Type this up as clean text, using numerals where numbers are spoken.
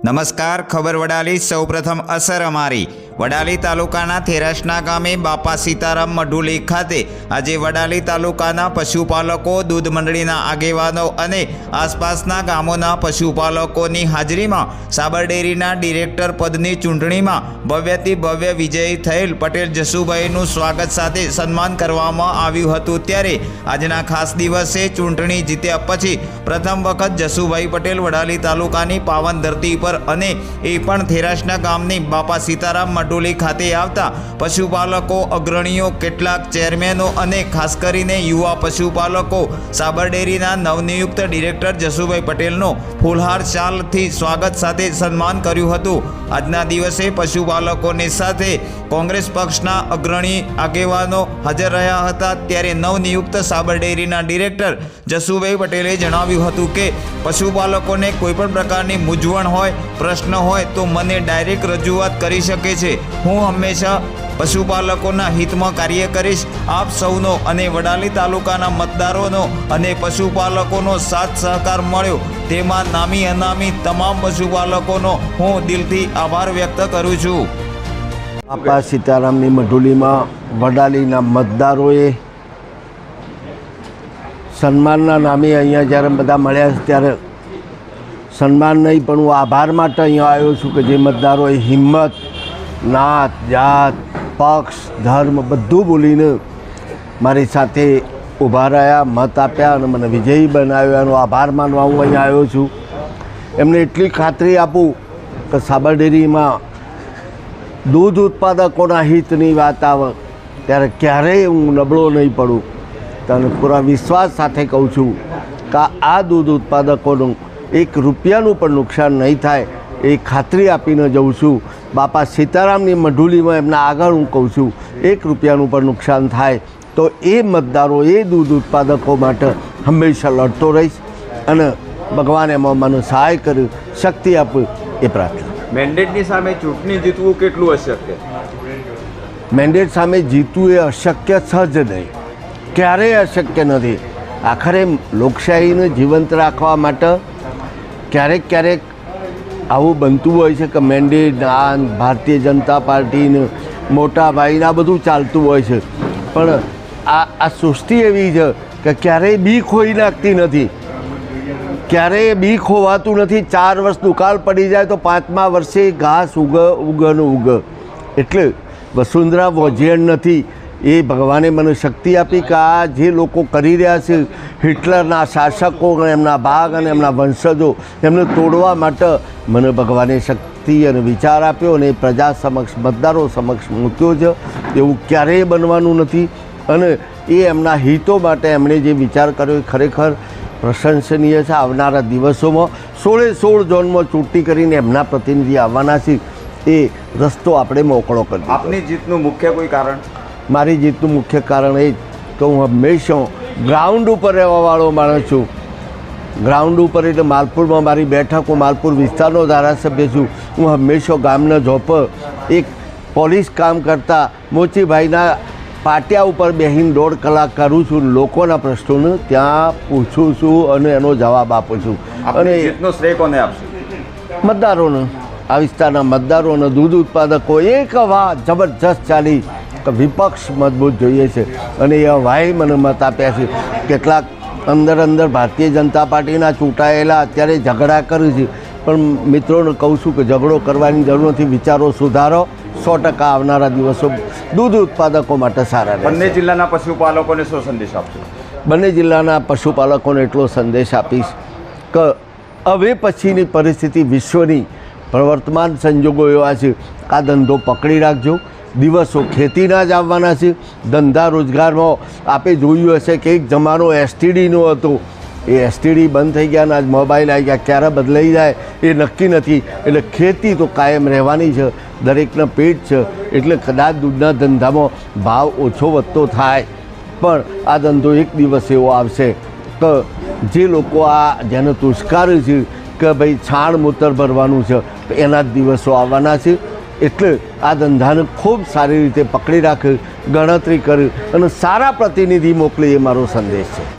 નમસ્કાર, ખબર વડાલી. સૌપ્રથમ અસર અમારી વડાલી તાલુકાના થેરાસના ગામે બાપા સીતારામ મઢુલી ખાતે આજે વડાલી તાલુકાના પશુપાલકો, દૂધ મંડળીના આગેવાનો અને આસપાસના ગામોના પશુપાલકોની હાજરીમાં સાબર ડેરીના ડિરેક્ટર પદની ચૂંટણીમાં ભવ્યથી ભવ્ય વિજયી થયેલ પટેલ જસુભાઈનું સ્વાગત સાથે સન્માન કરવામાં આવ્યું હતું. ત્યારે આજના ખાસ દિવસે ચૂંટણી જીત્યા પછી પ્રથમ વખત જસુભાઈ પટેલ વડાલી તાલુકાની પાવન ધરતી પર અને એ પણ થેરાસના ગામની બાપા સીતારામ મઢુલી ખાતે આવતા પશુપાલકો, અગ્રણીઓ, કેટલાક ચેરમેનો અને ખાસ કરીને યુવા પશુપાલકો સાબર ડેરીના નવનિયુક્ત ડિરેક્ટર જસુભાઈ પટેલનો ફૂલહાર શાલથી સ્વાગત સાથે સન્માન કર્યું હતું. આજના દિવસે પશુપાલકોની સાથે કોંગ્રેસ પક્ષના અગ્રણી આગેવાનો હાજર રહ્યા હતા. ત્યારે નવનિયુક્ત સાબર ડેરીના ડિરેક્ટર જસુભાઈ પટેલે જણાવ્યું હતું કે પશુપાલકોને કોઈપણ પ્રકારની મૂંઝવણ હોય, પ્રશ્ન હોય તો મને ડાયરેક્ટ રજૂઆત કરી શકે છે. હું હંમેશા પશુપાલકોના હિતમાં કાર્ય કરીશ. આપ સૌનો અને વડાલી તાલુકાના મતદારોનો અને પશુપાલકોનો સાથ સહકાર મળ્યો તેમાં નામી અનામી તમામ પશુપાલકોનો હું દિલથી આભાર વ્યક્ત કરું છું. બાપા સીતારામની મઢુલીમાં વડાલીના મતદારોએ સન્માનના નામે અહીંયા જ્યારે બધા મળ્યા છે ત્યારે સન્માન નહીં પણ હું આભાર માટે અહીંયા આવ્યો છું કે જે મતદારોએ હિંમત, નાત, જાત, પક્ષ, ધર્મ બધું બોલીને મારી સાથે ઊભા રહ્યા, મત આપ્યા અને મને વિજયી બનાવ્યો. એનો આભાર માનવા હું અહીંયા આવ્યો છું. એમને એટલી ખાતરી આપું કે સાબર ડેરીમાં દૂધ ઉત્પાદકોના હિતની વાત આવે ત્યારે ક્યારેય હું નબળો નહીં પડું. અને પૂરા વિશ્વાસ સાથે કહું છું કે આ દૂધ ઉત્પાદકોનું એક રૂપિયાનું પણ નુકસાન નહીં થાય એ ખાતરી આપીને જઉં છું. બાપા સીતારામની મઢુલીમાં એમના આગળ હું કહું છું એક રૂપિયાનું પણ નુકસાન થાય તો એ મતદારો, એ દૂધ ઉત્પાદકો માટે હંમેશા લડતો રહીશ અને ભગવાન એમાં મને સહાય કરે, શક્તિ આપે એ પ્રાર્થના. મેન્ડેટની સામે ચૂંટણી જીતવું કેટલું અશક્ય? મેન્ડેટ સામે જીતવું એ અશક્ય સહજ નહીં, ક્યારેય અશક્ય નથી. આખરે લોકશાહીને જીવંત રાખવા માટે ક્યારેક ક્યારેક આવું બનતું હોય છે કે મેન્ડેટ, આ ભારતીય જનતા પાર્ટીને મોટા ભાઈને આ બધું ચાલતું હોય છે. પણ આ સૃષ્ટિ એવી છે કે ક્યારેય બી ખોઈ નાખતી નથી, ક્યારેય બી ખોવાતું નથી. 4 વર્ષ દુકાળ પડી જાય તો 5મા વર્ષે ઘાસ ઉગે. એટલે વસુંધરા વોજિયન નથી. એ ભગવાને મને શક્તિ આપી કે આ જે લોકો કરી રહ્યા છે હિટલરના શાસકો, એમના ભાગ અને એમના વંશજો, એમને તોડવા માટે મને ભગવાને શક્તિ અને વિચાર આપ્યો અને પ્રજા સમક્ષ, મતદારો સમક્ષ મૂક્યો છે. એવું ક્યારેય બનવાનું નથી અને એ એમના હિતો માટે એમણે જે વિચાર કર્યો એ ખરેખર પ્રશંસનીય છે. આવનારા દિવસોમાં 16 ઝોનમાં ચૂંટણી કરીને એમના પ્રતિનિધિ આવવાના છે. એ રસ્તો આપણે મોકળો કરી. આપની જીતનું મુખ્ય કોઈ કારણ? મારી જીતનું મુખ્ય કારણ એ કે હું હંમેશા ગ્રાઉન્ડ ઉપર રહેવાવાળો માણસ છું. ગ્રાઉન્ડ ઉપર એટલે માલપુરમાં મારી બેઠક, હું માલપુર વિસ્તારનો ધારાસભ્ય છું. હું હંમેશા ગામના ઝોપ એક પોલીસ કામ કરતા મોચીભાઈના પાટિયા ઉપર બેસીને 1.5 કલાક કરું છું. લોકોના પ્રશ્નોને ત્યાં પૂછું છું અને એનો જવાબ આપું છું. અને જીતનો શ્રેય કોને આપશે? મતદારોને, આ વિસ્તારના મતદારોને, દૂધ ઉત્પાદકો. એક હવા જબરજસ્ત ચાલી કે વિપક્ષ મજબૂત જોઈએ છે અને એ હવાએ મને મત આપ્યા છે. કેટલાક અંદર ભારતીય જનતા પાર્ટીના ચૂંટાયેલા અત્યારે ઝઘડા કરે છે, પણ મિત્રોને કહું છું કે ઝઘડો કરવાની જરૂર નથી. વિચારો સુધારો. 100% આવનારા દિવસો દૂધ ઉત્પાદકો માટે સારા રહેશે. બંને જિલ્લાના પશુપાલકોને શું સંદેશ આપશો? બંને જિલ્લાના પશુપાલકોને એટલો સંદેશ આપીશ કે હવે પછીની પરિસ્થિતિ વિશ્વની પ્રવર્તમાન સંજોગો એવા છે, આ ધંધો પકડી રાખજો. દિવસો ખેતીના જ આવવાના છે. ધંધા રોજગારમાં આપે જોયું હશે કે એક જમાનો એસટીડીનો હતો, એ એસટીડી બંધ થઈ ગયા અને આજ મોબાઈલ આવી ગયા. ક્યારે બદલાઈ જાય એ નક્કી નથી. એટલે ખેતી તો કાયમ રહેવાની છે, દરેકના પેટ છે. એટલે કદાચ દૂધના ધંધામાં ભાવ ઓછો વધતો થાય પણ આ ધંધો એક દિવસ એવો આવશે કે જે લોકો આ જેને તુષ્કારે છે કે ભાઈ છાણ મૂતર ભરવાનું છે એના જ દિવસો આવવાના છે. એટલે આ ધંધાને ખૂબ સારી રીતે પકડી રાખે, ગણતરી કરે અને સારા પ્રતિનિધિ મોકલે એ મારો સંદેશ છે.